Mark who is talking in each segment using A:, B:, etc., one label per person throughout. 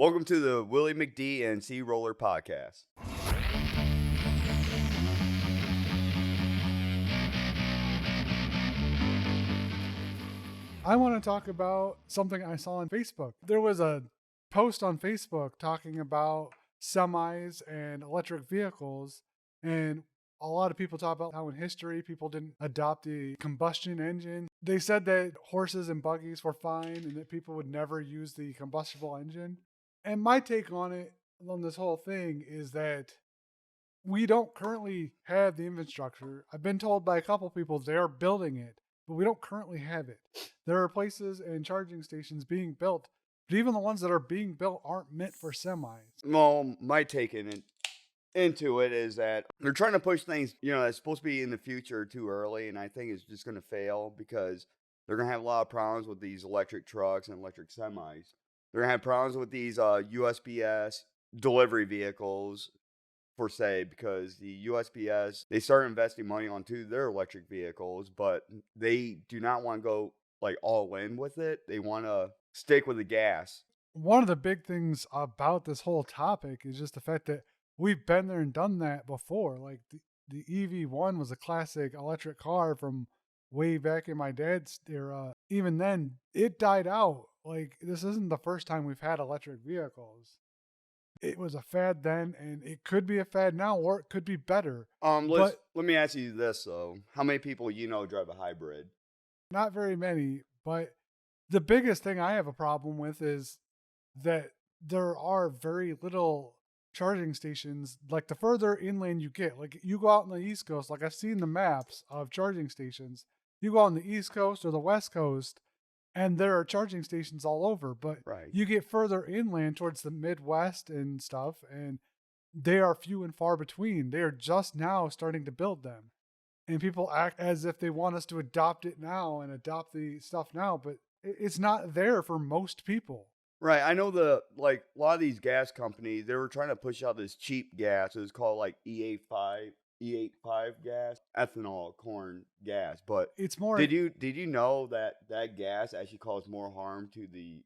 A: Welcome to the Willy McD and CRollur podcast.
B: I want to talk about something I saw on Facebook. There was a post on Facebook talking about semis and electric vehicles, and a lot of people talk about how in history people didn't adopt the combustion engine. They said that horses and buggies were fine and that people would never use the combustible engine. And my take on it, on this whole thing, is that we don't currently have the infrastructure. I've been told by a couple people they're building it, but we don't currently have it. There are places and charging stations being built, but even the ones that are being built aren't meant for semis.
A: Well, my take into it is that they're trying to push things, that's supposed to be in the future too early, and I think it's just going to fail because they're going to have a lot of problems with these electric trucks and electric semis. They're going to have problems with these USPS delivery vehicles, per se, because the USPS, they start investing money onto their electric vehicles, but they do not want to go like all in with it. They want to stick with the gas.
B: One of the big things about this whole topic is just the fact that we've been there and done that before. Like the EV1 was a classic electric car from way back in my dad's era. Even then, it died out. Like, this isn't the first time we've had electric vehicles. It was a fad then, and it could be a fad now, or it could be better.
A: Let me ask you this though: how many people drive a hybrid?
B: Not very many, but the biggest thing I have a problem with is that there are very little charging stations. Like, the further inland you get, like you go out on the East Coast, like I've seen the maps of charging stations. You go on the East Coast or the West Coast, and there are charging stations all over. But
A: Right.
B: you get further inland towards the Midwest and stuff, and they are few and far between. They are just now starting to build them. And people act as if they want us to adopt it now and adopt the stuff now, but it's not there for most people.
A: Right. I know a lot of these gas companies, they were trying to push out this cheap gas. It was called like E85 gas, ethanol corn gas. But
B: It's more.
A: did you know that gas actually causes more harm to the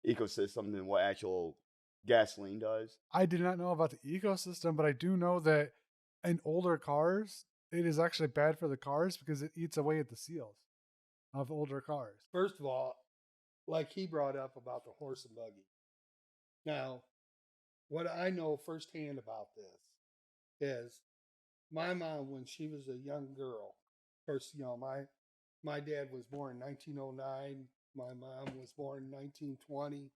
A: ecosystem than what actual gasoline does?
B: I did not know about the ecosystem, but I do know that in older cars, it is actually bad for the cars because it eats away at the seals of older cars.
C: First of all, like he brought up about the horse and buggy. Now, what I know firsthand about this is my mom, when she was a young girl, of course, my dad was born in 1909. My mom was born in 1920.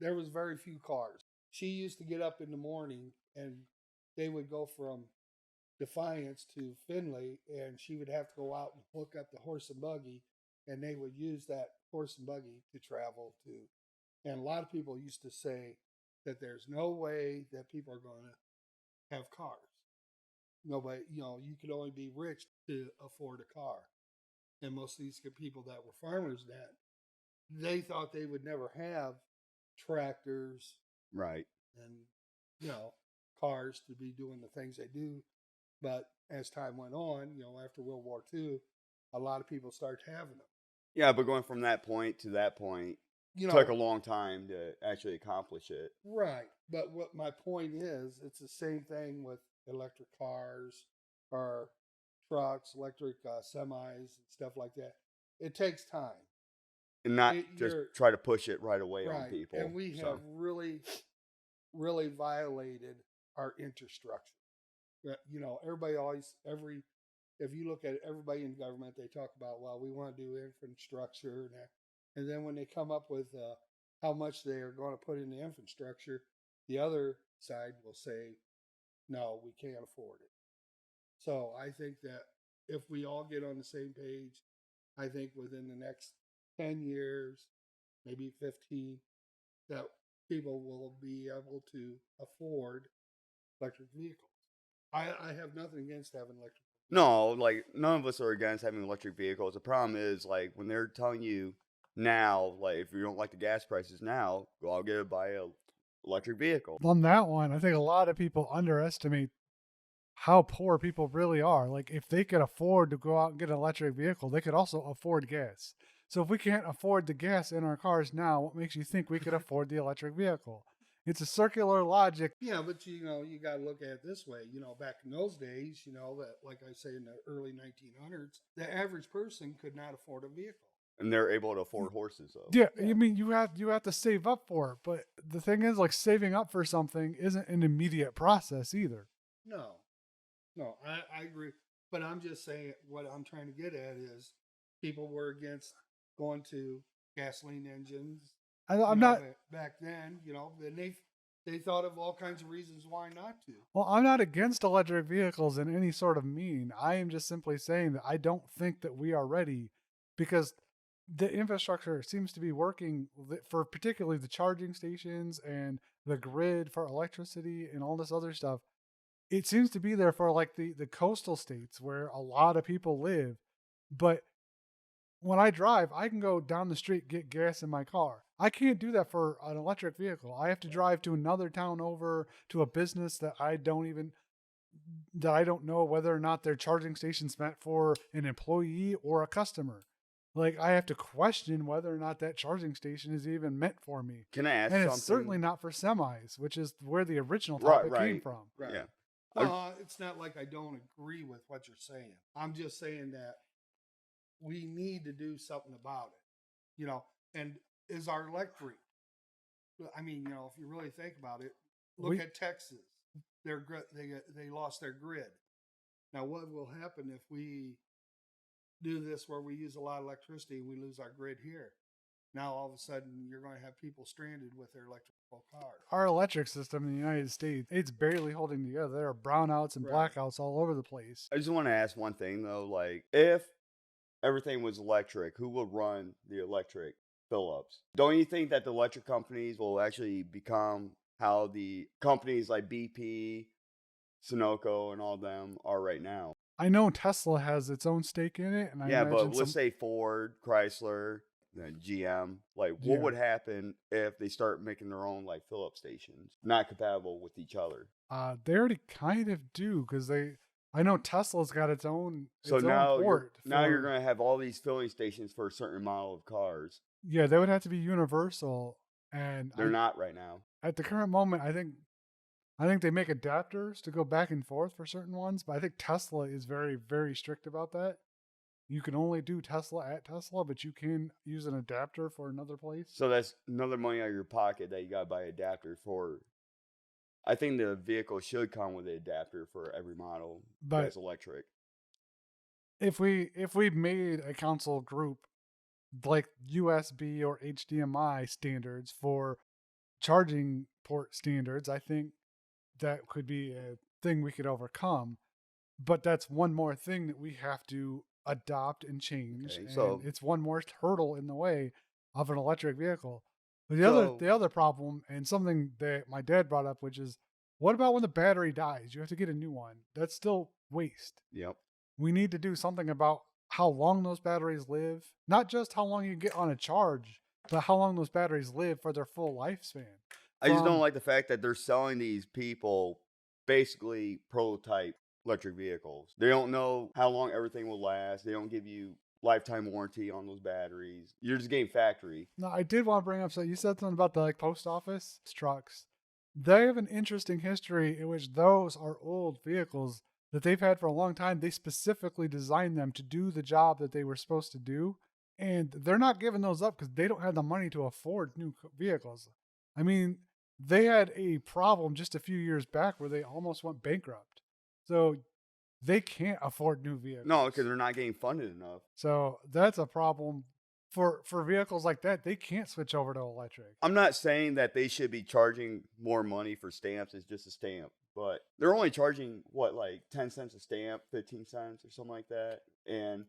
C: There was very few cars. She used to get up in the morning and they would go from Defiance to Findlay, and she would have to go out and hook up the horse and buggy, and they would use that horse and buggy to travel to. And a lot of people used to say that there's no way that people are going to have cars. Nobody, you could only be rich to afford a car. And most of these people that were farmers then, they thought they would never have tractors,
A: Right.
C: and cars to be doing the things they do. But as time went on, after World War II, a lot of people started having them.
A: Yeah, but going from that point to that point took a long time to actually accomplish it.
C: Right. But what my point is, it's the same thing with electric cars or trucks, electric semis, and stuff like that. It takes time.
A: And not just try to push it right away on people.
C: And we have really, really violated our infrastructure. If you look at everybody in government, they talk about, well, we want to do infrastructure, and then when they come up with how much they are going to put in the infrastructure, the other side will say, no, we can't afford it. So I think that if we all get on the same page, I think within the next 10 years, maybe 15, that people will be able to afford electric vehicles. I have nothing against having electric vehicles.
A: No, like none of us are against having electric vehicles. The problem is like when they're telling you now, like if you don't like the gas prices now, go out and buy a electric vehicle.
B: On that one, I think a lot of people underestimate how poor people really are. Like, if they could afford to go out and get an electric vehicle, they could also afford gas. So if we can't afford the gas in our cars now, what makes you think we could afford the electric vehicle? It's a circular logic.
C: Yeah, but you got to look at it this way. Back in those days, that, like I say, in the early 1900s, the average person could not afford a vehicle.
A: And they're able to afford horses, though.
B: Yeah, I mean, you have to save up for it, but the thing is, like, saving up for something isn't an immediate process either.
C: No, I agree. But I'm just saying, what I'm trying to get at is people were against going to gasoline engines.
B: I'm not
C: back then, and they thought of all kinds of reasons why not to.
B: Well, I'm not against electric vehicles in any sort of mean. I am just simply saying that I don't think that we are ready, because the infrastructure seems to be working for particularly the charging stations and the grid for electricity and all this other stuff. It seems to be there for like the coastal states where a lot of people live. But when I drive, I can go down the street, get gas in my car. I can't do that for an electric vehicle. I have to drive to another town over to a business that I don't know whether or not their charging station's meant for an employee or a customer. Like, I have to question whether or not that charging station is even meant for me.
A: Can I ask
B: and
A: something?
B: It's certainly not for semis, which is where the original topic came from.
C: Right.
A: Yeah.
C: Well, it's not like I don't agree with what you're saying. I'm just saying that we need to do something about it, and is our electric. I mean, if you really think about it, look at Texas. They lost their grid. Now, what will happen if we do this where we use a lot of electricity and we lose our grid here? Now, all of a sudden, you're going to have people stranded with their electrical cars.
B: Our electric system in the United States, it's barely holding together. There are brownouts and blackouts all over the place.
A: I just want to ask one thing, though. Like, if everything was electric, who would run the electric Phillips? Don't you think that the electric companies will actually become how the companies like BP, Sunoco, and all them are right now?
B: I know Tesla has its own stake in it. And I
A: but let's say Ford, Chrysler, GM. Like, what would happen if they start making their own, like, Phillips stations, not compatible with each other?
B: They already kind of do, because I know Tesla's got its own.
A: So now you're going to have all these filling stations for a certain model of cars.
B: Yeah, they would have to be universal, and
A: they're not right now.
B: At the current moment, I think they make adapters to go back and forth for certain ones, but I think Tesla is very, very strict about that. You can only do Tesla at Tesla, but you can use an adapter for another place.
A: So that's another money out of your pocket that you got to buy adapters for. I think the vehicle should come with an adapter for every model that's electric.
B: If we made a council group like USB or HDMI standards for charging port standards, I think that could be a thing we could overcome. But that's one more thing that we have to adopt and change. Okay, so it's one more hurdle in the way of an electric vehicle. But the other problem, and something that my dad brought up, which is, what about when the battery dies? You have to get a new one. That's still waste.
A: Yep.
B: We need to do something about how long those batteries live. Not just how long you get on a charge, but how long those batteries live for their full lifespan.
A: I just don't like the fact that they're selling these people basically prototype electric vehicles. They don't know how long everything will last. They don't give you lifetime warranty on those batteries. You're just getting factory.
B: No, I did want to bring up, so you said something about the post office trucks. They have an interesting history in which those are old vehicles that they've had for a long time. They specifically designed them to do the job that they were supposed to do. And they're not giving those up because they don't have the money to afford new vehicles. I mean, they had a problem just a few years back where they almost went bankrupt. So they can't afford new vehicles.
A: No, because they're not getting funded enough.
B: So that's a problem for vehicles like that. They can't switch over to electric.
A: I'm not saying that they should be charging more money for stamps. It's just a stamp. But they're only charging, like 10 cents a stamp, 15 cents or something like that. And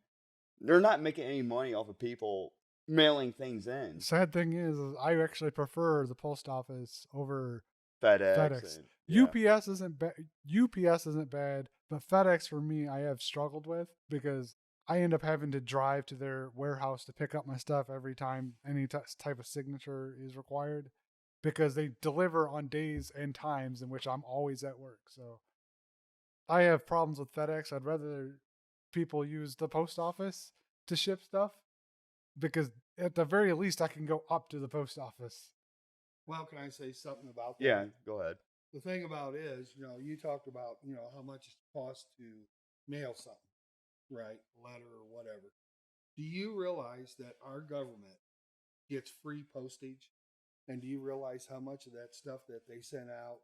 A: they're not making any money off of people mailing things in.
B: Sad thing is I actually prefer the post office over
A: FedEx.
B: UPS isn't bad, but FedEx for me I have struggled with because I end up having to drive to their warehouse to pick up my stuff every time any type of signature is required, because they deliver on days and times in which I'm always at work. So I have problems with FedEx. I'd rather people use the post office to ship stuff. because at the very least I can go up to the post office.
C: Well, can I say something about that?
A: Yeah, go ahead.
C: The thing about it is, you talked about, how much it costs to mail something, right? A letter or whatever. Do you realize that our government gets free postage? And do you realize how much of that stuff that they send out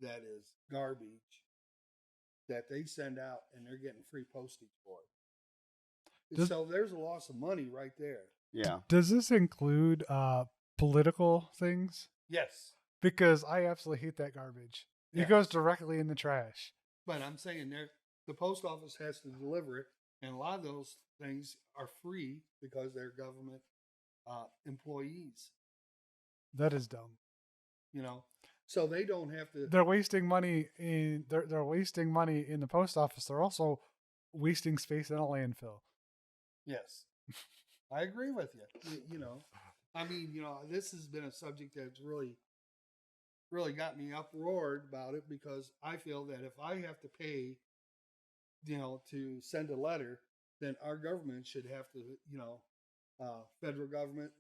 C: that is garbage that they send out and they're getting free postage for it? So there's a loss of money right there.
A: Yeah.
B: Does this include political things?
C: Yes.
B: Because I absolutely hate that garbage. It goes directly in the trash.
C: But I'm saying the post office has to deliver it, and a lot of those things are free because they're government employees.
B: That is dumb.
C: So they don't have to.
B: They're wasting money in they're wasting money in the post office. They're also wasting space in a landfill.
C: Yes, I agree with you. I mean, this has been a subject that's really got me uproared about it, because I feel that if I have to pay, to send a letter, then our government should have to, federal government,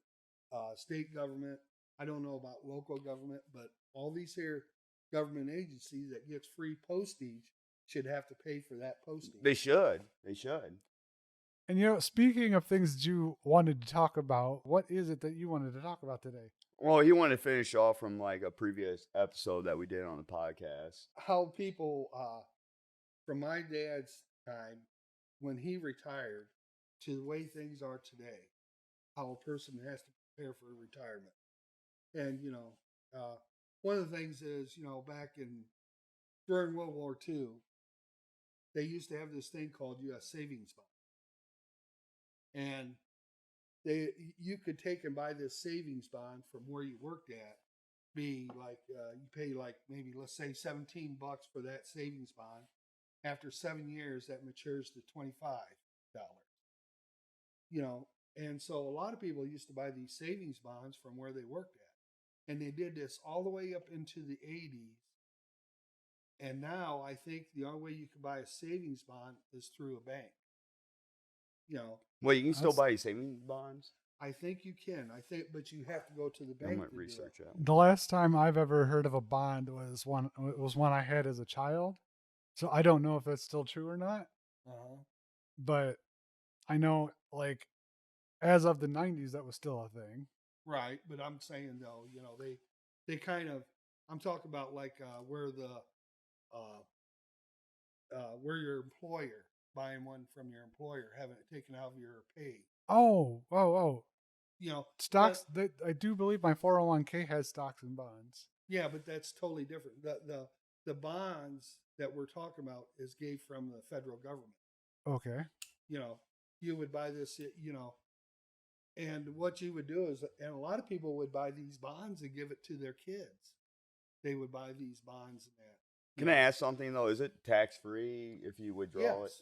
C: state government. I don't know about local government, but all these here government agencies that gets free postage should have to pay for that postage.
A: They should. They should.
B: And speaking of things that you wanted to talk about, what is it that you wanted to talk about today?
A: Well, he wanted to finish off from like a previous episode that we did on the podcast.
C: How people, from my dad's time, when he retired, to the way things are today, how a person has to prepare for retirement. And, one of the things is, back during World War II, they used to have this thing called U.S. savings bond. And you could take and buy this savings bond from where you worked at, being like, you pay like maybe, let's say $17 for that savings bond. After 7 years, that matures to $25. And so a lot of people used to buy these savings bonds from where they worked at. And they did this all the way up into the 80s. And now I think the only way you can buy a savings bond is through a bank.
A: Well, you can still buy savings bonds?
C: I think you can. But you have to go to the bank.
A: I'm going to research that.
B: The last time I've ever heard of a bond was one I had as a child. So I don't know if that's still true or not. But I know, like, as of the 90s, that was still a thing.
C: Right. But I'm saying, though, they kind of, I'm talking about like where your employer, buying one from your employer, having it taken out of your pay.
B: Oh. Stocks.
C: But,
B: I do believe my 401k has stocks and bonds.
C: Yeah, but that's totally different. The bonds that we're talking about is gave from the federal government.
B: Okay.
C: You would buy this, and what you would do is, and a lot of people would buy these bonds and give it to their kids. They would buy these bonds and that.
A: Can I ask something, though? Is it tax-free if you withdraw it?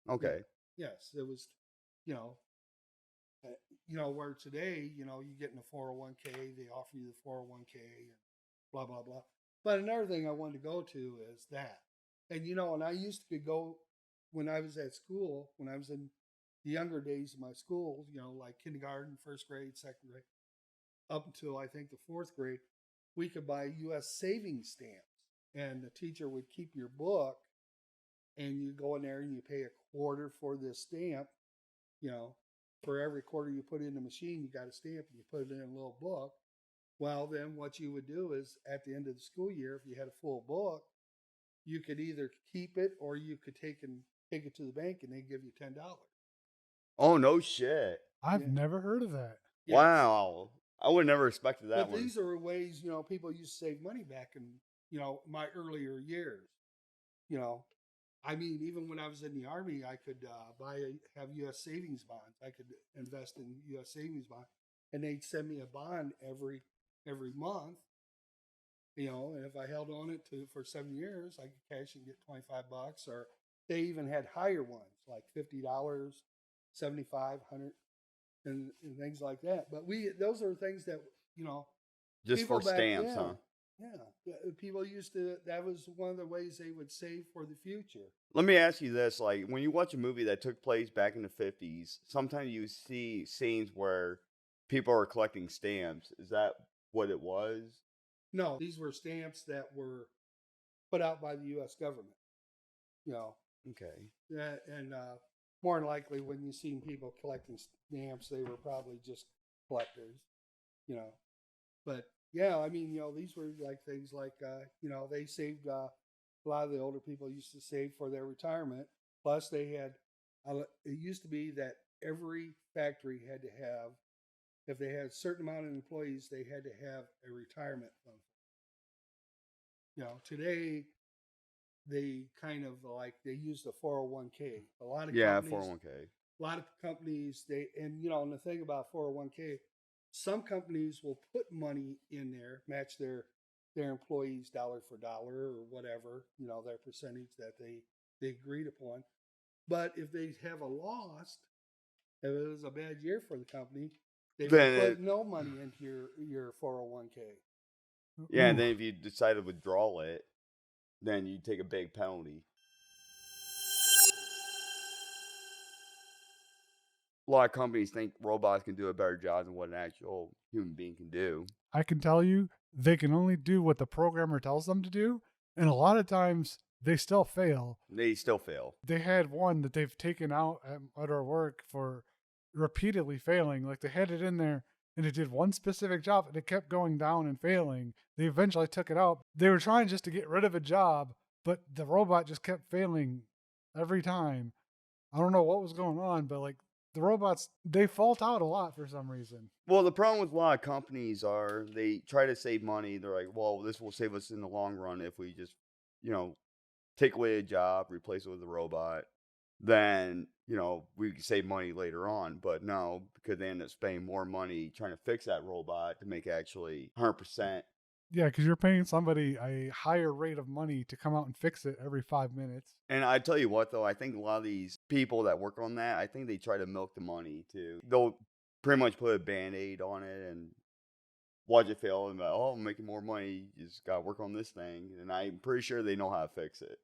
A: Okay.
C: Yes, it was, where today, you get in a 401k, they offer you the 401k and blah, blah, blah. But another thing I wanted to go to is that. And, and I used to go when I was at school, when I was in the younger days of my school, like kindergarten, first grade, second grade, up until I think the fourth grade, we could buy U.S. savings stamps. And the teacher would keep your book, and you go in there and you pay a quarter for this stamp. For every quarter you put in the machine, you got a stamp and you put it in a little book. Well, then what you would do is at the end of the school year, if you had a full book, you could either keep it or you could take it to the bank and they give you $10.
A: Oh, no shit.
B: I've never heard of that.
C: Yes.
A: Wow. I would never expected that
C: But
A: one.
C: these are ways, people used to save money back in, my earlier years. I mean, even when I was in the Army, I could have U.S. savings bonds. I could invest in U.S. savings bonds, and they'd send me a bond every month. And if I held on it for 7 years, I could cash and get $25. Or they even had higher ones, like $50, $75, $100, and things like that. But those are things that
A: just for stamps, huh?
C: People used to, that was one of the ways they would save for the future.
A: Let me ask you this: like, when you watch a movie that took place back in the 50s, sometimes you see scenes where people are collecting stamps. Is that what it was?
C: No, these were stamps that were put out by the U.S. government. You know,
A: Okay.
C: and more than likely, when you seen people collecting stamps, they were probably just collectors. You know, but yeah, I mean, these were like things like they saved. A lot of the older people used to save for their retirement. Plus, they had. It used to be that every factory had to have, if they had a certain amount of employees, they had to have a retirement fund. Today they kind of like they use the 401k. A lot of
A: Yeah,
C: companies,
A: 401k.
C: a lot of companies, and the thing about 401k, some companies will put money in there, match their employees dollar for dollar or whatever, their percentage that they agreed upon. But if they have a loss, if it was a bad year for the company, they
A: Then
C: would
A: it,
C: put no money into your 401k.
A: yeah, and
B: Ooh.
A: then if you decide to withdraw it, then you take a big penalty. A lot of companies think robots can do a better job than what an actual human being can do.
B: I can tell you they can only do what the programmer tells them to do, and a lot of times they still fail.
A: They still fail.
B: They had one that they've taken out at our work for repeatedly failing. Like they had it in there and it did one specific job and it kept going down and failing. They eventually took it out. They were trying just to get rid of a job, but the robot just kept failing every time. I don't know what was going on, but like the robots, they fault out a lot for some reason.
A: Well, the problem with a lot of companies are they try to save money. They're like, well, this will save us in the long run if we just, take away a job, replace it with a robot. Then, we can save money later on. But no, because they end up spending more money trying to fix that robot to make it actually 100%.
B: Yeah, because you're paying somebody a higher rate of money to come out and fix it every 5 minutes.
A: And I tell you what, though, I think a lot of these people that work on that, I think they try to milk the money too. They'll pretty much put a band-aid on it and watch it fail and be like, oh, I'm making more money. You just got to work on this thing. And I'm pretty sure they know how to fix it.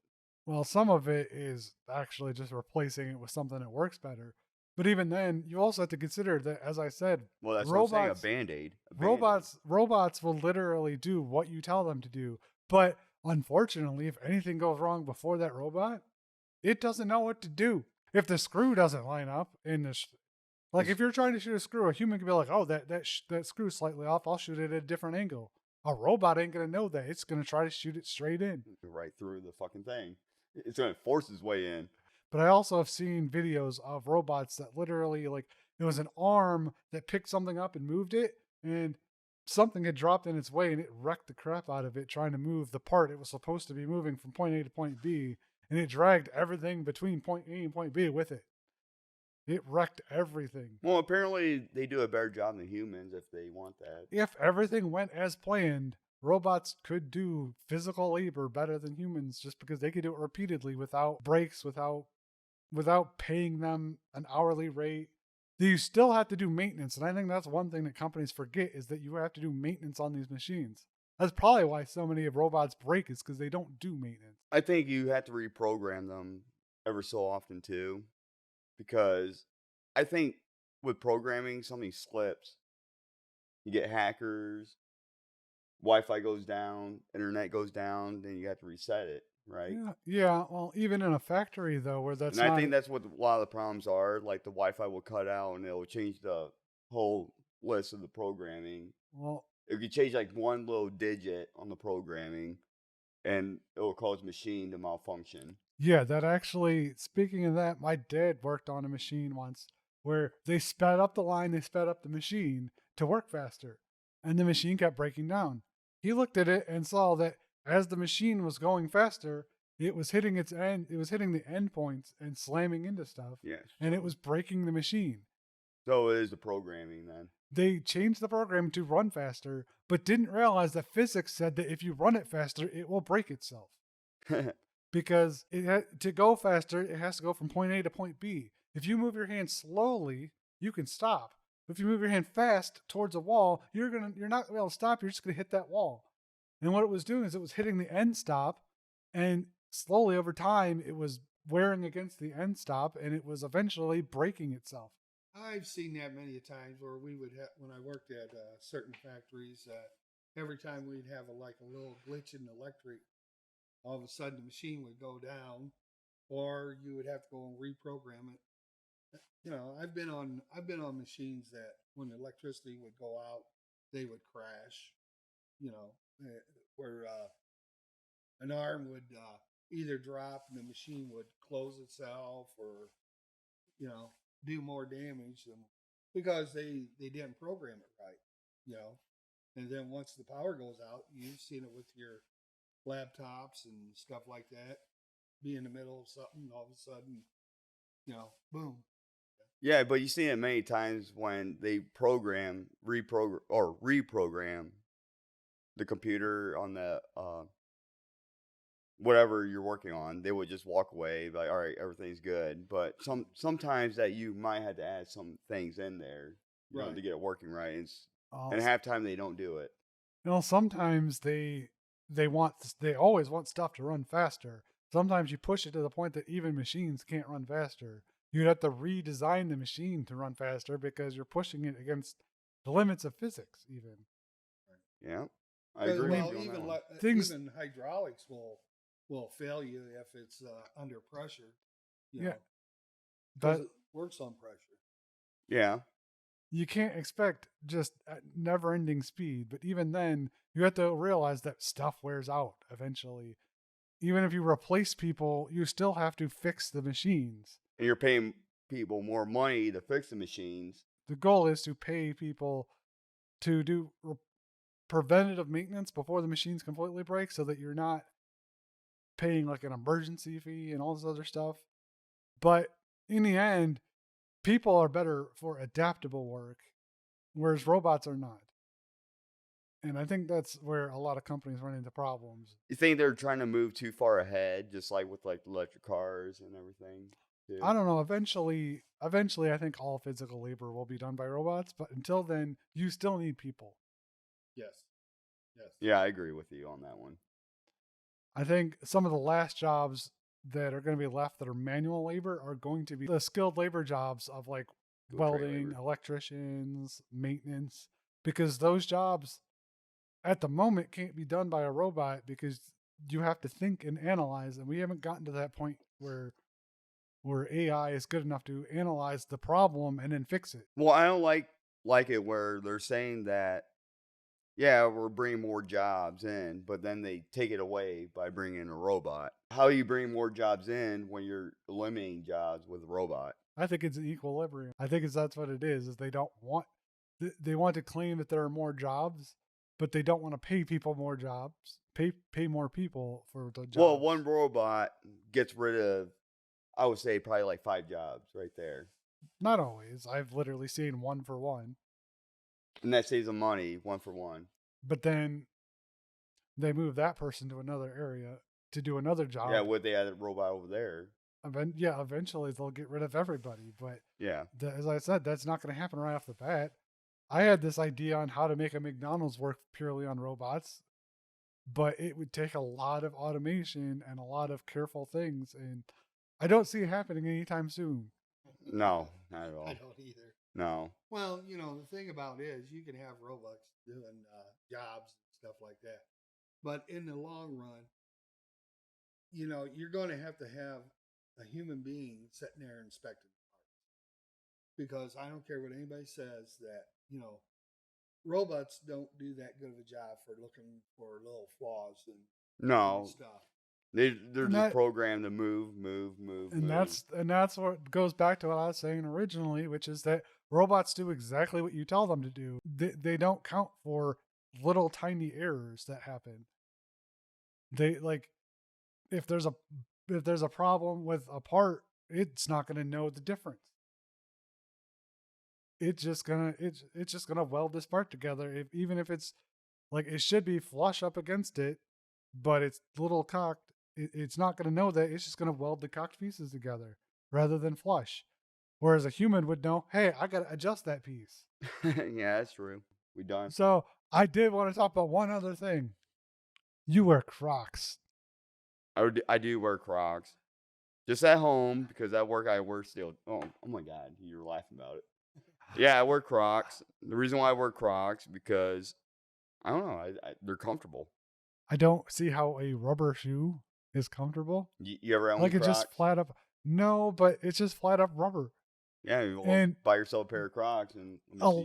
B: Well, some of it is actually just replacing it with something that works better. But even then, you also have to consider that, as I said,
A: Well, that's
B: robots,
A: what I'm saying, a Band-Aid.
B: robots will literally do what you tell them to do. But unfortunately, if anything goes wrong before that robot, it doesn't know what to do. If the screw doesn't line up in the like if you're trying to shoot a screw, a human can be like, "Oh, that screw's slightly off. I'll shoot it at a different angle." A robot ain't gonna know that. It's gonna try to shoot it straight in.
A: Right through the fucking thing. It's going to force its way in.
B: But I also have seen videos of robots that literally, like, it was an arm that picked something up and moved it, and something had dropped in its way and it wrecked the crap out of it trying to move the part it was supposed to be moving from point A to point B, and it dragged everything between point A and point B with it. It wrecked everything.
A: Well, apparently they do a better job than humans if they want that.
B: If everything went as planned, robots could do physical labor better than humans just because they could do it repeatedly without breaks, without paying them an hourly rate. You still have to do maintenance, and I think that's one thing that companies forget is that you have to do maintenance on these machines. That's probably why so many of robots break, is because they don't do maintenance.
A: I think you have to reprogram them ever so often too, because I think with programming, something slips. You get hackers, Wi-Fi goes down, internet goes down, then you have to reset it, right?
B: Yeah. Well, even in a factory though, where that's
A: And I
B: not
A: think that's what a lot of the problems are. Like the Wi-Fi will cut out and it'll change the whole list of the programming.
B: well.
A: If you change like one little digit on the programming, and it will cause machine to malfunction.
B: Yeah, that actually, speaking of that, my dad worked on a machine once where they sped up the line, they sped up the machine to work faster, and the machine kept breaking down. He looked at it and saw that as the machine was going faster, it was hitting its end, it was hitting the end points and slamming into stuff,
A: Yes.
B: and it was breaking the machine.
A: So it is the programming then.
B: They changed the program to run faster, but didn't realize that physics said that if you run it faster, it will break itself. Because to go faster, it has to go from point A to point B. If you move your hand slowly, you can stop. If you move your hand fast towards a wall, you're not gonna be able to stop. You're just gonna hit that wall. And what it was doing is it was hitting the end stop, and slowly over time it was wearing against the end stop, and it was eventually breaking itself.
C: I've seen that many a times where we would have, when I worked at certain factories, every time we'd have like a little glitch in the electric, all of a sudden the machine would go down, or you would have to go and reprogram it. I've been on machines that when the electricity would go out, they would crash. Where an arm would either drop and the machine would close itself, or do more damage because they didn't program it right. You know, and then once the power goes out, you've seen it with your laptops and stuff like that. Be in the middle of something, all of a sudden, boom.
A: Yeah, but you see it many times when they reprogram the computer on the whatever you're working on. They would just walk away, like, all right, everything's good. But sometimes that you might have to add some things in there,
C: Right.
A: to get it working right.
B: Oh,
A: And half time they don't do it.
B: sometimes they always want stuff to run faster. Sometimes you push it to the point that even machines can't run faster. You'd have to redesign the machine to run faster because you're pushing it against the limits of physics, even.
A: Yeah, I agree.
C: Well,
A: with you on that
C: even
A: one.
C: even hydraulics will fail you if it's under pressure.
B: Yeah.
C: Because
B: But
C: it works on pressure.
A: Yeah,
B: you can't expect just never-ending speed. But even then, you have to realize that stuff wears out eventually. Even if you replace people, you still have to fix the machines.
A: and you're paying people more money to fix the machines.
B: The goal is to pay people to do preventative maintenance before the machines completely break, so that you're not paying like an emergency fee and all this other stuff. But in the end, people are better for adaptable work, whereas robots are not. And I think that's where a lot of companies run into problems.
A: You think they're trying to move too far ahead, just like with like electric cars and everything? Too?
B: I don't know. Eventually, I think all physical labor will be done by robots. But until then, you still need people.
C: Yes.
A: Yeah, I agree with you on that one.
B: I think some of the last jobs that are going to be left that are manual labor are going to be the skilled labor jobs of like
A: Skilled trade
B: welding,
A: labor.
B: electricians, maintenance, because those jobs at the moment can't be done by a robot because you have to think and analyze, and we haven't gotten to that point where AI is good enough to analyze the problem and then fix it.
A: Well, I don't like it where they're saying that, yeah, we're bringing more jobs in, but then they take it away by bringing in a robot. How do you bring more jobs in when you're eliminating jobs with a robot?
B: I think it's an equilibrium. I think that's what it is they don't want they want to claim that there are more jobs, but they don't want to pay people more jobs, pay more people for the jobs.
A: Well, one robot gets rid of, I would say, probably like 5 jobs right there.
B: Not always. I've literally seen 1 for 1.
A: And that saves them money, 1 for 1.
B: But then they move that person to another area to do another job.
A: Yeah, would they add a robot over there?
B: Eventually they'll get rid of everybody. But
A: Yeah.
B: as I said, that's not going to happen right off the bat. I had this idea on how to make a McDonald's work purely on robots, but it would take a lot of automation and a lot of careful things, and I don't see it happening anytime soon.
A: No, not at all.
C: I don't either.
A: No.
C: Well, the thing about it is you can have robots doing jobs and stuff like that. But in the long run, you're going to have a human being sitting there inspecting the parts. Because I don't care what anybody says that, robots don't do that good of a job for looking for little flaws and stuff.
A: They're just programmed to move.
B: And that's what goes back to what I was saying originally, which is that robots do exactly what you tell them to do. They don't count for little tiny errors that happen. They like if there's a problem with a part, it's not going to know the difference. It's just gonna weld this part together. Even if it's like it should be flush up against it, but it's little cocked. It's not going to know that. It's just going to weld the cocked pieces together rather than flush. Whereas a human would know, hey, I got to adjust that piece.
A: Yeah, that's true. We done.
B: So I did want to talk about one other thing. You wear Crocs.
A: I do wear Crocs. Just at home, because at work I wear steel. Oh my God, you're laughing about it. Yeah, I wear Crocs. The reason why I wear Crocs, because I don't know, they're comfortable.
B: I don't see how a rubber shoe is comfortable.
A: You ever own
B: Like it's
A: Crocs?
B: just flat up. No, but it's just flat up rubber.
A: Yeah, you
B: And
A: buy yourself a pair of Crocs and let me
B: oh,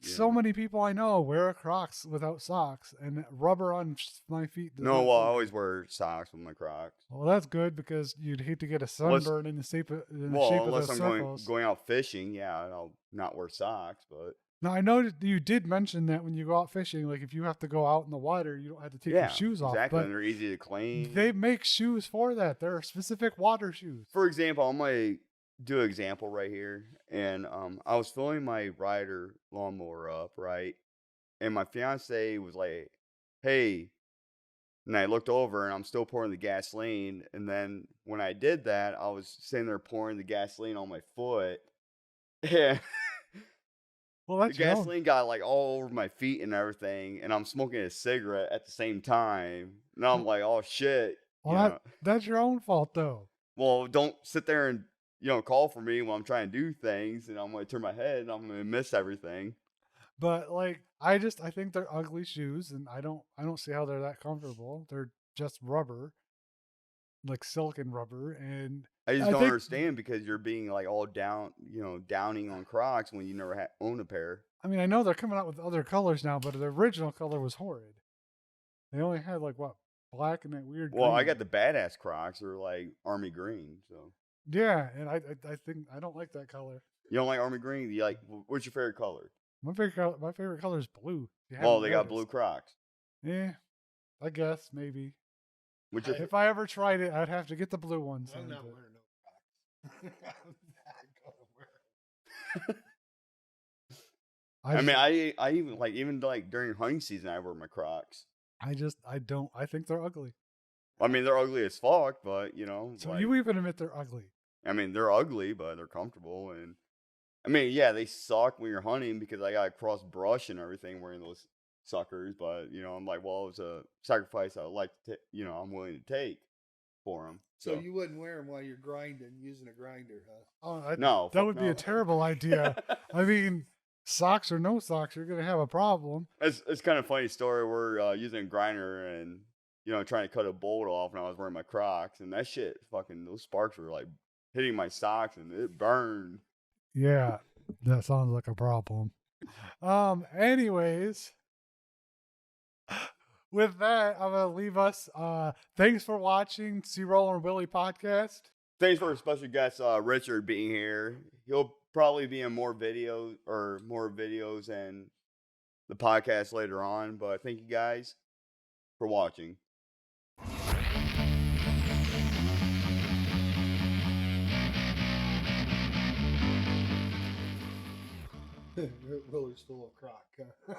A: see.
B: so many people I know wear Crocs without socks, and rubber on my feet. Does
A: No,
B: not
A: well, I
B: feel
A: always
B: good.
A: wear socks with my Crocs.
B: Well, that's good because you'd hate to get a sunburn in the shape of
A: Unless
B: those
A: I'm
B: circles.
A: going out fishing, yeah, I'll not wear socks, but
B: Now I know that you did mention that when you go out fishing, like if you have to go out in the water, you don't have to take your shoes off.
A: exactly.
B: But
A: And they're easy to clean.
B: they make shoes for that. There are specific water shoes.
A: For example, I'm gonna do an example right here, and I was filling my rider lawnmower up, right, and my fiance was like, "Hey," and I looked over, and I'm still pouring the gasoline, and then when I did that, I was sitting there pouring the gasoline on my foot, and
B: Well,
A: the
B: that's your own.
A: gasoline got like all over my feet and everything, and I'm smoking a cigarette at the same time. Now I'm like, "Oh shit!"
B: Well, that's your own fault though.
A: Well, don't sit there and call for me when I'm trying to do things, and I'm going to turn my head and I'm going to miss everything.
B: But like I think they're ugly shoes, and I don't see how they're that comfortable. They're just rubber, like silicon rubber, and
A: I just
B: I
A: don't
B: think
A: understand because you're being like all down, downing on Crocs when you never own a pair.
B: I mean I know they're coming out with other colors now, but the original color was horrid. They only had like what, black and that weird.
A: Well, I
B: green.
A: got the badass Crocs, they're like army green. So
B: Yeah, and I think I don't like that color.
A: you don't like army green? You like what's your favorite color?
B: My favorite color is blue. You
A: Well,
B: haven't
A: they got
B: noticed.
A: blue Crocs.
B: Yeah, I guess maybe.
A: Which your
B: If I ever tried it, I'd have to get the blue ones.
C: I'm
B: then,
C: not
B: but-
C: wearing no Crocs. I'm not gonna wear 'em.
A: I mean, I even like during hunting season, I wear my Crocs.
B: I don't. I think they're ugly.
A: I mean, they're ugly as fuck, but
B: So
A: like,
B: you even admit they're ugly.
A: I mean, they're ugly, but they're comfortable. And I mean, yeah, they suck when you're hunting because I got to cross brush and everything wearing those suckers. But I'm like, well, it's a sacrifice I would like to, I'm willing to take for them.
C: So you wouldn't wear them while you're grinding, using a grinder, huh?
B: Oh,
A: no,
B: that
A: fuck
B: would be
A: no.
B: a terrible idea. I mean, socks or no socks, you're gonna have a problem.
A: It's kind of funny story. We're using a grinder and trying to cut a bolt off, and I was wearing my Crocs, and that shit, fucking, those sparks were like hitting my socks, and it burned.
B: Yeah, that sounds like a problem. Anyways, with that, I'm gonna leave us. Thanks for watching CRollur and Willy podcast.
A: Thanks for our special guest, Richard, being here. He'll probably be in more videos and the podcast later on. But thank you guys for watching.
C: Willy's full of crock. Huh?